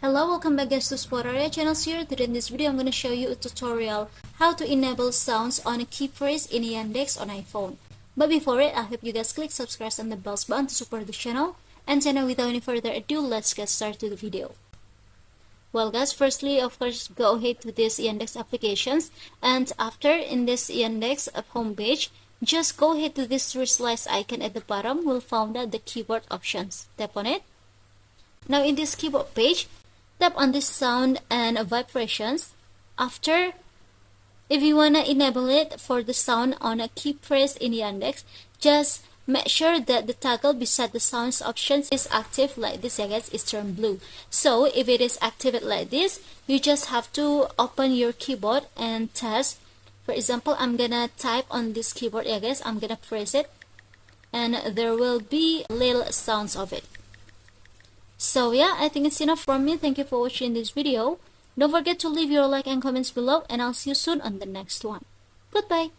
Hello, welcome back guys to Spotaria channels here. Today in this video I'm going to show you a tutorial how to enable sounds on a Keypress in Yandex on iPhone. But before it, I hope you guys click subscribe and the bell button to support the channel. And so now without any further ado, let's get started to the video. Well guys, firstly of course go ahead to this Yandex applications, and after in this Yandex homepage, just go ahead to this three slice icon at the bottom. We'll find out the keyboard options. Tap on it. Now in this keyboard page, tap on this sound and vibrations. After, if you want to enable it for the sound on a Keypress in Yandex, just make sure that the toggle beside the sounds options is active like this, I guess it's turned blue. So if it is activated like this, you just have to open your keyboard and test. For example, I'm gonna type on this keyboard, I guess I'm gonna press it and there will be little sounds of it. So yeah, I think it's enough from me. Thank you for watching this video. Don't forget to leave your like and comments below, and I'll see you soon on the next one. Goodbye.